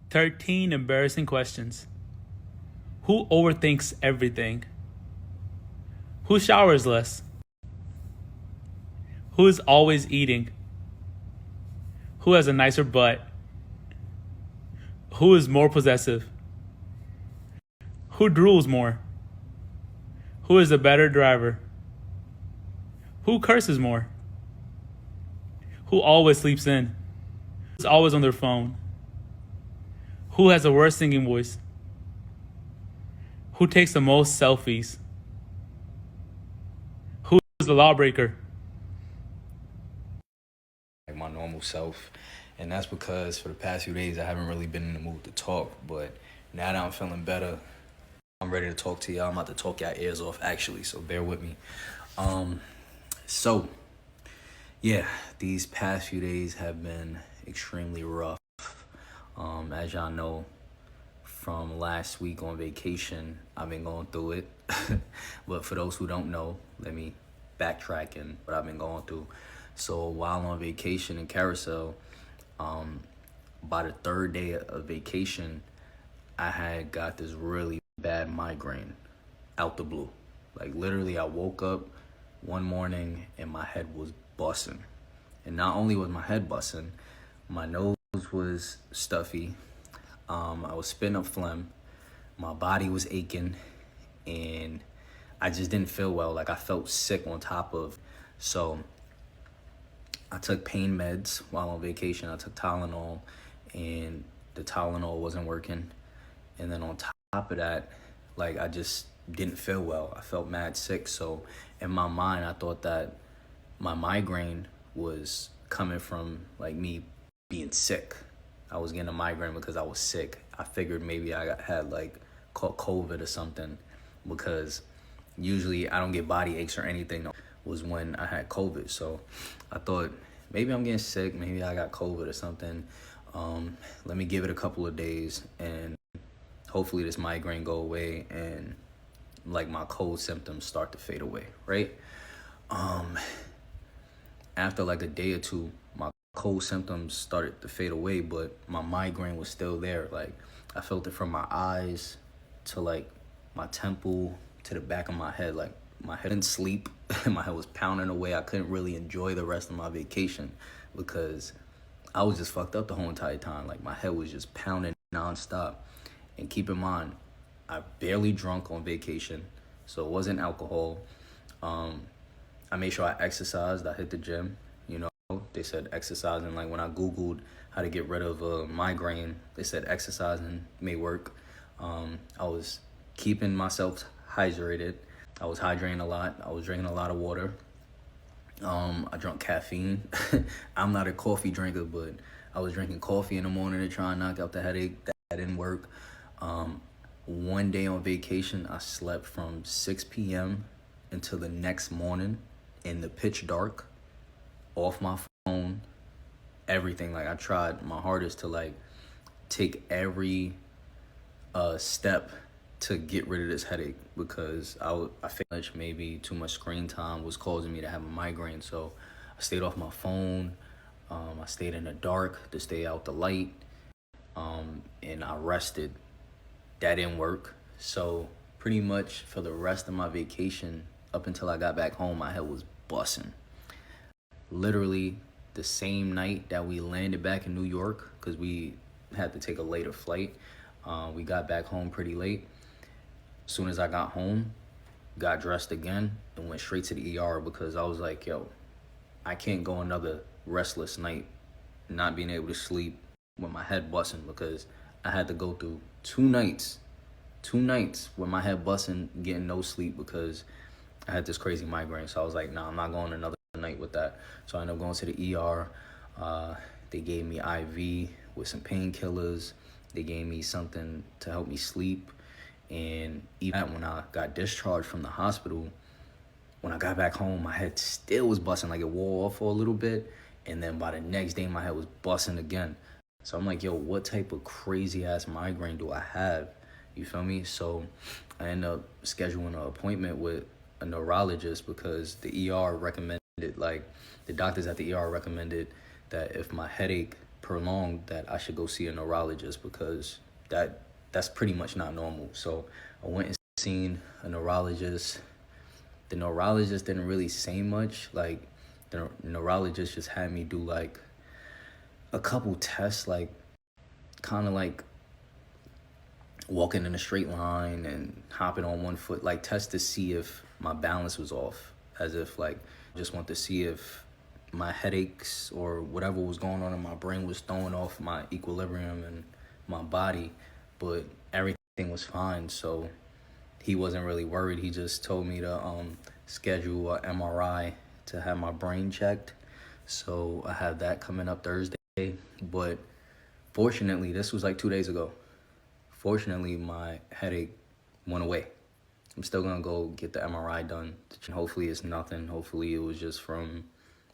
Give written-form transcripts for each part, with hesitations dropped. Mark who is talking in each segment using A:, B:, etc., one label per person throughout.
A: 13 embarrassing questions. Who overthinks everything? Who showers less? Who is always eating? Who has a nicer butt? Who is more possessive? Who drools more? Who is a better driver? Who curses more? Who always sleeps in? Who's always on their phone? Who has the worst singing voice? Who takes the most selfies? Who is the lawbreaker?
B: Like my normal self. And that's because for the past few days, I haven't really been in the mood to talk. But now that I'm feeling better, I'm ready to talk to y'all. I'm about to talk y'all ears off, actually, so bear with me. So, yeah, these past few days have been extremely rough. As y'all know, from last week on vacation, I've been going through it. But for those who don't know, let me backtrack in what I've been going through. So while on vacation in Carousel, by the third day of vacation, I had got this really bad migraine out the blue. Like literally I woke up one morning and my head was busting. And not only was my head busting, my nose was stuffy. I was spitting up phlegm. My body was aching and I just didn't feel well. Like I felt sick on top of. So I took pain meds while on vacation. I took Tylenol and the Tylenol wasn't working. And then on top of that, like I just didn't feel well. I felt mad sick. So in my mind, I thought that my migraine was coming from like me being sick. I was getting a migraine because I was sick. I figured maybe had like caught COVID or something because usually I don't get body aches or anything. Was when I had COVID. So I thought maybe I'm getting sick. Maybe I got COVID or something. Let me give it a couple of days and hopefully this migraine go away and like my cold symptoms start to fade away, right? After like a day or two, my cold symptoms started to fade away, but my migraine was still there. Like I felt it from my eyes to like my temple to the back of my head. Like my head didn't sleep. My head was pounding away. I couldn't really enjoy the rest of my vacation because I was just fucked up the whole entire time. Like my head was just pounding nonstop. And keep in mind, I barely drunk on vacation, so it wasn't alcohol. I made sure I exercised. I hit the gym. You know, they said exercising. Like when I Googled how to get rid of a migraine, they said exercising may work. I was keeping myself hydrated. I was hydrating a lot. I was drinking a lot of water. I drank caffeine. I'm not a coffee drinker, but I was drinking coffee in the morning to try and knock out the headache. That didn't work. One day on vacation, I slept from 6 p.m. until the next morning in the pitch dark, off my phone, everything. Like I tried my hardest to like take every step to get rid of this headache because I felt like maybe too much screen time was causing me to have a migraine. So I stayed off my phone. I stayed in the dark to stay out the light. And I rested. That didn't work. So pretty much for the rest of my vacation, up until I got back home, my head was busting. Literally the same night that we landed back in New York, because we had to take a later flight, we got back home pretty late. As soon as I got home, got dressed again and went straight to the ER because I was like, yo, I can't go another restless night not being able to sleep with my head busting because I had to go through two nights with my head busting, getting no sleep because I had this crazy migraine. So I was like, nah, I'm not going another night with that. So I ended up going to the ER. They gave me IV with some painkillers. They gave me something to help me sleep. And even when I got discharged from the hospital, when I got back home, my head still was busting. Like it wore off for a little bit. And then by the next day, my head was busting again. So I'm like, yo, what type of crazy ass migraine do I have? You feel me? So I ended up scheduling an appointment with a neurologist because the ER recommended, like the doctors at the ER recommended that if my headache prolonged, that I should go see a neurologist because that's pretty much not normal. So I went and seen a neurologist. The neurologist didn't really say much. Like, the neurologist just had me do like a couple tests, like kind of like walking in a straight line and hopping on one foot, like test to see if my balance was off, as if like just want to see if my headaches or whatever was going on in my brain was throwing off my equilibrium and my body. But everything was fine, so he wasn't really worried. He just told me to schedule a MRI to have my brain checked. So I have that coming up Thursday. But fortunately, this was like 2 days ago. Fortunately, my headache went away. I'm still gonna go get the MRI done. Hopefully it's nothing. Hopefully it was just from,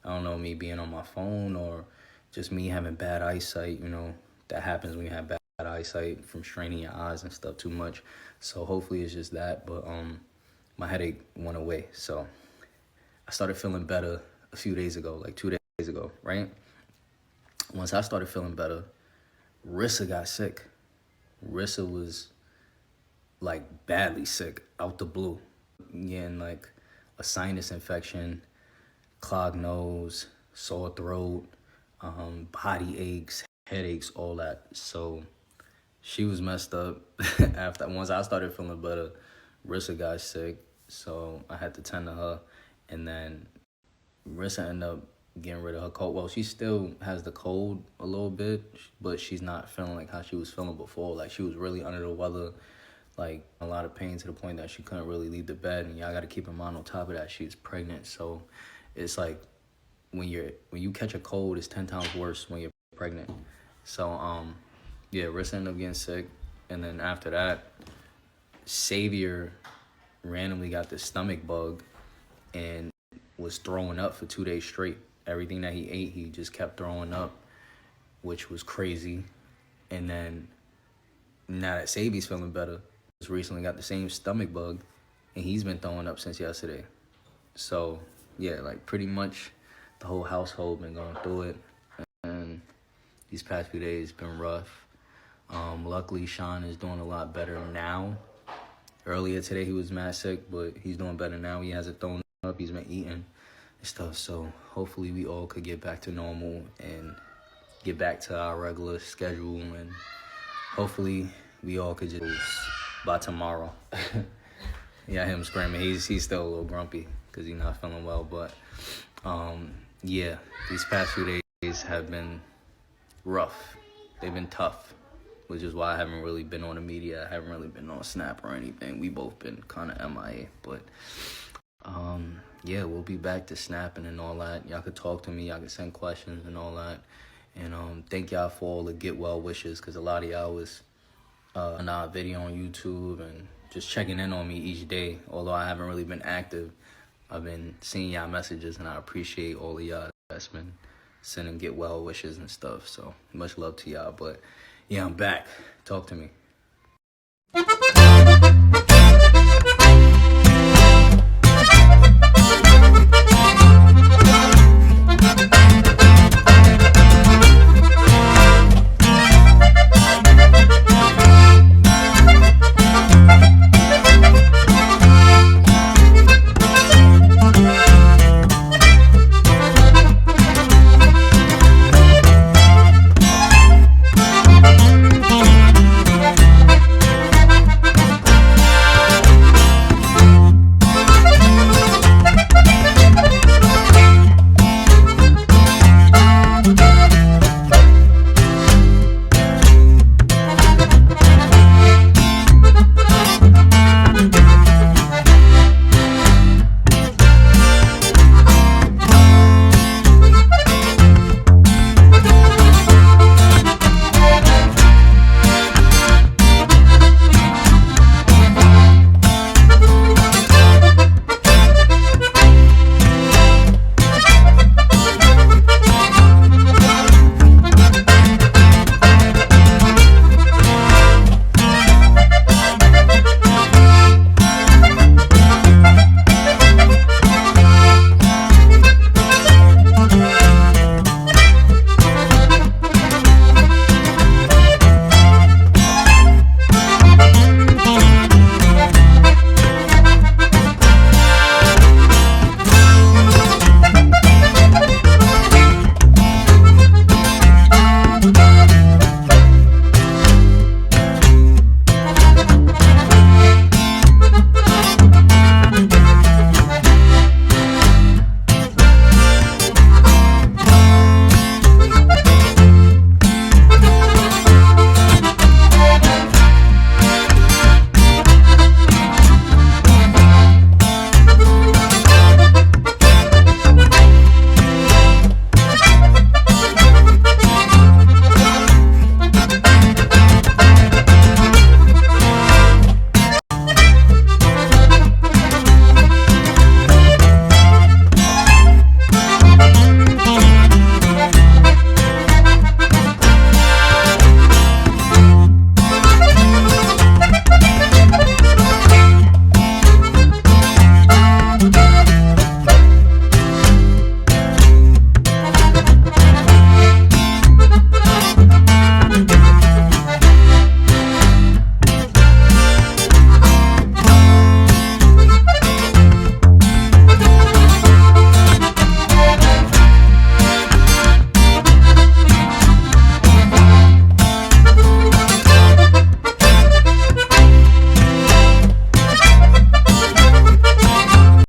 B: I don't know, me being on my phone or just me having bad eyesight. You know, that happens when you have bad eyesight from straining your eyes and stuff too much. So hopefully it's just that. But my headache went away. So I started feeling better a few days ago, like 2 days ago, right? Once I started feeling better, Rissa got sick. Rissa was like badly sick out the blue, getting like a sinus infection, clogged nose, sore throat, body aches, headaches, all that. So she was messed up. Once I started feeling better, Rissa got sick, so I had to tend to her. And then Rissa ended up getting rid of her cold. Well, she still has the cold a little bit, but she's not feeling like how she was feeling before. Like, she was really under the weather, like a lot of pain to the point that she couldn't really leave the bed. And y'all got to keep in mind, on top of that, she's pregnant. So it's like when you catch a cold, it's 10 times worse when you're pregnant. So yeah, Rissa ended up getting sick. And then after that, Xavier randomly got this stomach bug and was throwing up for 2 days straight. Everything that he ate, he just kept throwing up, which was crazy. And then now that Xavier's feeling better, just recently got the same stomach bug, and he's been throwing up since yesterday. So yeah, like pretty much the whole household been going through it. And these past few days been rough. Luckily, Sean is doing a lot better now. Earlier today, he was mad sick, but he's doing better now. He hasn't thrown up. He's been eating and stuff. So hopefully we all could get back to normal and get back to our regular schedule. And hopefully we all could just by tomorrow. Yeah, him screaming. He's still a little grumpy because he's not feeling well. But yeah, these past few days have been rough. They've been tough, which is why I haven't really been on the media. I haven't really been on Snap or anything. We both been kind of MIA. But yeah, we'll be back to snapping and all that. Y'all could talk to me. Y'all could send questions and all that. And thank y'all for all the get well wishes, because a lot of y'all was on our video on YouTube and just checking in on me each day. Although I haven't really been active, I've been seeing y'all messages, and I appreciate all of y'all that's been sending get well wishes and stuff. So much love to y'all. But yeah, I'm back. Talk to me.